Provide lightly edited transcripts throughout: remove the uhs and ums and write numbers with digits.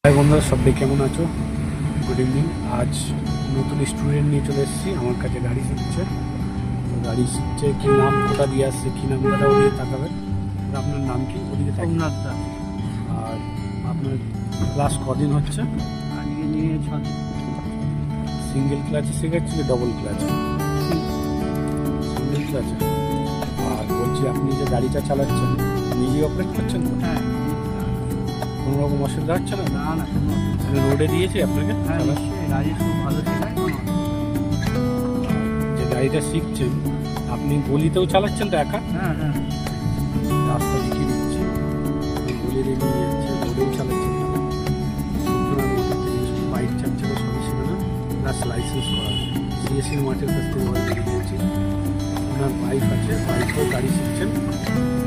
High বন্ধুরা, সবাই কেমন আছো? Good evening. আজ নতুন স্টুডেন্ট নিয়ে চলে এসেছি। আমার কাছে গাড়ি শিখছে, তো গাড়ি শিখছে কি নাম, কোথা দিয়ে আসছে, কী নাম, দাদা ওদিকে তাকাবেন। আর আপনার নাম কি? ওদিকে সোমনাথ দাস। আর আপনার ক্লাস কদিন হচ্ছে? আজকে নিয়ে 6 দিন। সিঙ্গেল ক্লাচে শেখাচ্ছি কি ডবল ক্লাচে? সিঙ্গেল ক্লাচে। আর বলছি, আপনি যে গাড়িটা চালাচ্ছেন নিজে অপারেট করছেন তো? হ্যাঁ। কোনো রকম অসুবিধা হচ্ছে না? না না, কোনো অসুবিধা আমি রোডে দিয়েছি আপনাকে নেই। হ্যাঁ চালাতে? নিশ্চয়ই, রাজেশ খুব ভালো শেখায়, কোনো অসুবিধা নেই। যে গাড়িটা শিখছেন আপনি গলিতেও চালাচ্ছেন তো একা? হ্যাঁ হ্যাঁ। রাস্তা দেখিয়ে দিচ্ছি, গলি দিয়ে নিয়ে যাচ্ছে, রোডেও চালাচ্ছেন না। বাইক চালাচ্ছে সবই ছিল না, প্লাস লাইসেন্স করা সিএসসির মাঠের কাছ থেকে বাড়ি বেরিয়ে গেছি। ওনার বাইক আছে, বাইকেও গাড়ি শিখছেন,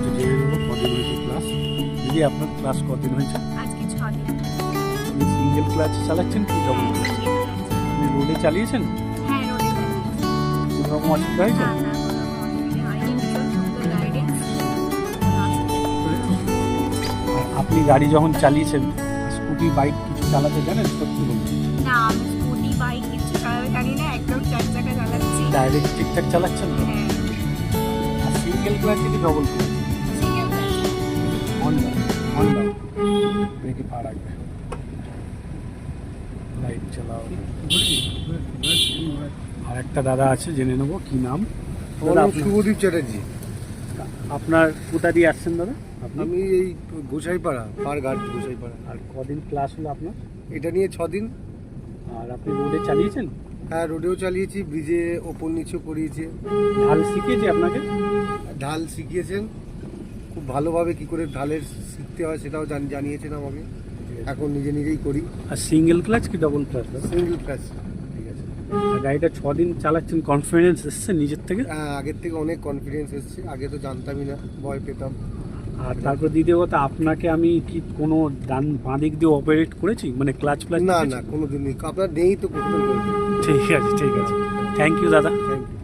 তো জেনে নেবো কদিন হয়েছে ক্লাস। দিদি, আপনার ক্লাস কদিন হয়েছে? আজকে 6 দিন। আপনি সিঙ্গেল ক্লাচ চালাচ্ছেন কি ডবল ক্লাচ? আপনি রোডে চালিয়েছেন? হ্যাঁ, রোডে চালিয়েছি। কোনো রকম অসুবিধা হয়েছে? না না, কোনো রকম অসুবিধা হয়নি। ভীষণ সুন্দর গাইডেন্স। আর আপনি গাড়ি যখন চালিয়েছেন স্কুটি বাইক কিছু চালাতে জানেন? সত্যি বলুন। না, আমি স্কুটি বাইক কিছু চালাতে জানি না, একদম 4 চাকা চালাচ্ছি। ডাইরেক্ট ঠিকঠাক চালাচ্ছেন তো? হ্যাঁ, আর সিঙ্গেল ক্লাচ কি double clutch? Single clutch. Honda Honda ব্রেকে পা রাখবে, লাইট চালাও। আর একটা দাদা আছে, জেনে নেবো কি নাম। দাদা, আপনার- শুভদীপ চ্যাটার্জি। আপনার কোথা দিয়ে আসছেন দাদা? আপনি আমি এই গোসাইপাড়া, পারঘাট গোসাইপাড়া। আর কদিন ক্লাস হলো আপনার? এটা নিয়ে 6 দিন। আর আপনি রোডে চালিয়েছেন? হ্যাঁ, রোডেও চালিয়েছি, ব্রিজে ওপর নিচেও করিয়েছে, ঢাল শিখিয়েছি আপনাকে? ঢাল শিখিয়েছেন খুব ভালোভাবে, কি করে ঢালের শিখতে হয় সেটাও জানিয়েছেন আমাকে। এখন নিজে নিজেই করি। আর সিঙ্গেল ক্লাচ কি ডবল ক্লাচ দাদা? Single class. ঠিক আছে। আর গাড়িটা 6 দিন চালাচ্ছেন, কনফিডেন্স এসছে নিজের থেকে? আগের থেকে অনেক কনফিডেন্স এসছে, আগে তো জানতামই না, ভয় পেতাম। আর তারপর দ্বিতীয় কথা, আপনাকে আমি কি কোনো ডান বাঁ দিক দিয়ে অপারেট করেছি, মানে ক্লাচ প্লাচ? না না, কোনো দিনই আপনার নেই তো করতে। ঠিক আছে, ঠিক আছে, থ্যাংক ইউ দাদা। Thank you.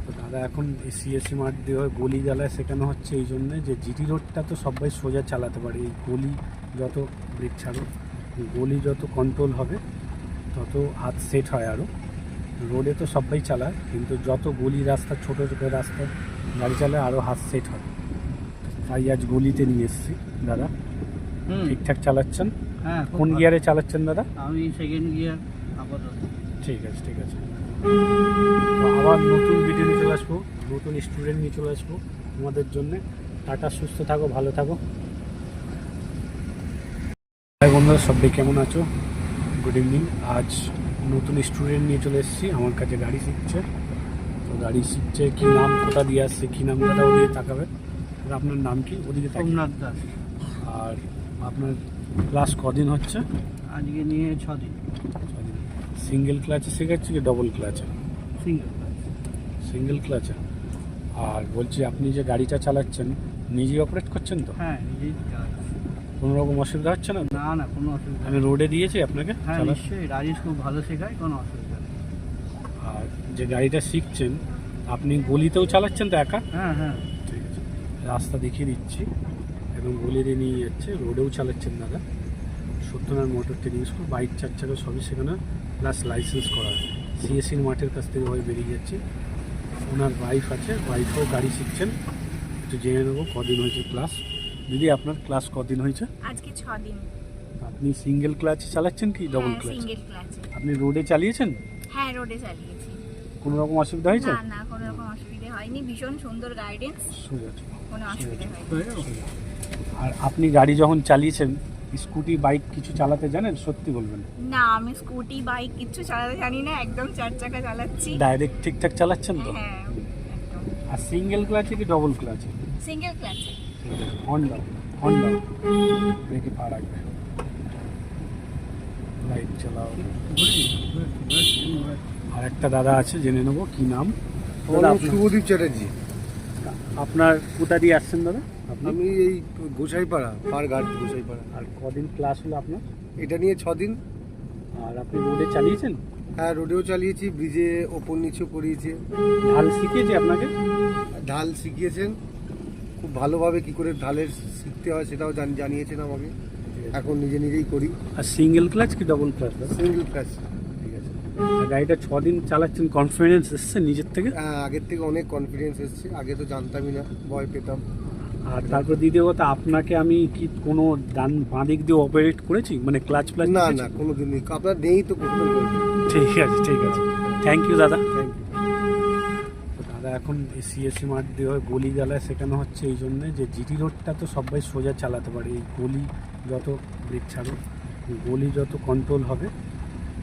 তো দাদা, এখন এই সিএসসি মাঠ দিয়ে গলি জ্বালায় শেখানো হচ্ছে এই জন্যে যে জিটি রোডটা তো সবাই সোজা চালাতে পারে। এই গলি যত ব্রেক ছাড়ো, গলি যত কন্ট্রোল হবে তত হাত সেট হয়। আরও রোডে তো সবাই চালায়, কিন্তু যত গলি রাস্তা, ছোটো ছোটো রাস্তায় গাড়ি চালায় আরও হাত সেট হয়। তাই আজ গলিতে নিয়ে এসেছি। দাদা ঠিকঠাক চালাচ্ছেন? হ্যাঁ, খুব কোন ভালো। গিয়ারে চালাচ্ছেন দাদা? আমি সেকেন্ড গিয়ার আপাতত। ঠিক আছে, ঠিক আছে। তো আবার নতুন ভিডিও নিয়ে চলে আসবো, নতুন স্টুডেন্ট নিয়ে চলে আসবো তোমাদের জন্যে। টাটা, সুস্থ থাকো, ভালো থাকো। হাই বন্ধুরা, সবাই কেমন আছো? Good evening. আজ নতুন স্টুডেন্ট নিয়ে চলে এসেছি। আমার কাছে গাড়ি শিখছে, তো গাড়ি শিখছে কি নাম, কোথা দিয়ে আসছে, কী নাম, দাদা ওদিকে তাকাবেন। আর আপনার নাম কি? ওদিকে তাকিয়ে। সোমনাথ দাস। আর আপনার ক্লাস কদিন হচ্ছে? আজকে নিয়ে 6 দিন। সিঙ্গেল ক্লাচে শেখাচ্ছি কি ডবল ক্লাচে? Single clutch. সিঙ্গেল ক্লাচে। আর বলছি, আপনি যে গাড়িটা চালাচ্ছেন নিজে অপারেট করছেন তো? হ্যাঁ, নিজেই চালাচ্ছি। কোনো রকম অসুবিধা হচ্ছে না? না না, কোনো অসুবিধা আমি নেই। রোডে দিয়েছি আপনাকে হ্যাঁ চালাতে? নিশ্চয়ই, রাজেশ খুব ভালো শেখায়, কোনো অসুবিধা নেই। আর যে গাড়িটা শিখছেন আপনি গলিতেও চালাচ্ছেন তো একা? হ্যাঁ হ্যাঁ। ঠিক আছে, রাস্তা দেখিয়ে দিচ্ছি, এবং গলি দিয়ে নিয়ে যাচ্ছে, রোডেও চালাচ্ছেন দাদা। Satyanarayan motor training school, bike 4 চাকা সবই শেখানো, প্লাস লাইসেন্স করা সিএসসির মাঠের কাছ থেকে হয়ে বেরিয়ে যাচ্ছে। ওনার ওয়াইফ আছে, ওয়াইফও গাড়ি শিখছেন, একটু জেনে নেবো কদিন হয়েছে ক্লাস। দিদি, আপনার ক্লাস কদিন হয়েছে? আজকে 6 দিন। আপনি সিঙ্গেল ক্লাচ চালাচ্ছেন কি ডবল হ্যাঁ, ক্লাচ? সিঙ্গেল ক্লাচে। আপনি রোডে চালিয়েছেন? হ্যাঁ, রোডে চালিয়েছি। কোনো রকম অসুবিধা হয়েছে? না না, কোনো রকম অসুবিধা হয়নি। ভীষণ সুন্দর গাইডেন্স, সোজা। কোনো অসুবিধা হয়নি। সোজা। আর আপনি গাড়ি যখন চালিয়েছেন স্কুটি বাইক কিছু চালাতে জানেন? সত্যি বলবেন। না, আমি স্কুটি বাইক কিছু চালাতে জানি না, একদম 4 চাকা চালাচ্ছি। ডাইরেক্ট ঠিকঠাক চালাচ্ছেন তো? হ্যাঁ, একদম। আর সিঙ্গেল ক্লাচে কি ডবল ক্লাচে? সিঙ্গেল ক্লাচে। হন্ডা হন্ডা ব্রেকে পা রাখবে, লাইট চালাও। আর একটা দাদা আছে, জেনে নেবো কি নাম। আমার দাদা, নাম শুভদীপ চ্যাটার্জি। আপনার কোথা দিয়ে আসছেন দাদা? আপনি আমি এই গোসাইপাড়া, পারঘাট গোসাইপাড়া। আর কদিন ক্লাস হলো আপনার? এটা নিয়ে 6 দিন। আর আপনি রোডে চালিয়েছেন? হ্যাঁ, রোডেও চালিয়েছি, ব্রিজে ওপর নিচেও করিয়েছে, ঢাল শিখিয়েছি আপনাকে? ঢাল শিখিয়েছেন খুব ভালোভাবে, কি করে ঢালের শিখতে হয় সেটাও জানিয়েছেন আমাকে। আছে। এখন নিজে নিজেই করি। আর সিঙ্গেল ক্লাচ কি ডবল ক্লাচ দাদা? Single clutch. ঠিক আছে। আর গাড়িটা 6 দিন চালাচ্ছেন, কনফিডেন্স এসছে নিজের থেকে? আগের থেকে অনেক কনফিডেন্স এসছে, আগে তো জানতামই না, ভয় পেতাম। আর তারপর দ্বিতীয় কথা, আপনাকে আমি কি কোনো বাঁ দিক দিয়ে অপারেট করেছি, মানে ক্লাচ প্লাচ? না না, কোনো দিনই আপনার নেই তো করতে। ঠিক আছে, ঠিক আছে, থ্যাংক ইউ দাদা। Thank you. তো দাদা এখন এই সিএসসি মাঠ দিয়ে গলি জ্বালায় শেখানো হচ্ছে এই জন্যে যে জিটি রোডটা তো সবাই সোজা চালাতে পারে। এই গলি যত ব্রেক ছাড়ো, গলি যত কন্ট্রোল হবে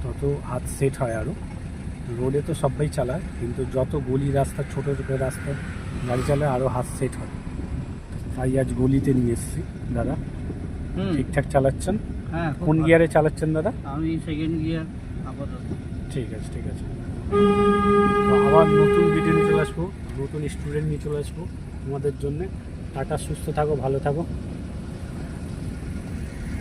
তত হাত সেট হয়। আরও রোডে তো সবাই চালায়, কিন্তু যত গলি রাস্তা, ছোটো ছোটো রাস্তা গাড়ি চালায় আরও হাত সেট হয়। তাই আজ গলিতে নিয়ে এসেছি। দাদা ঠিকঠাক চালাচ্ছেন? হ্যাঁ, কোন গিয়ারে চালাচ্ছেন দাদা? আমি সেকেন্ড গিয়ার আপাতত। ঠিক আছে, ঠিক আছে। তো আবার নতুন ভিডিও নিয়ে চলে আসবো, নতুন স্টুডেন্ট নিয়ে চলে আসবো তোমাদের জন্যে। টাটা, সুস্থ থাকো, ভালো থাকো।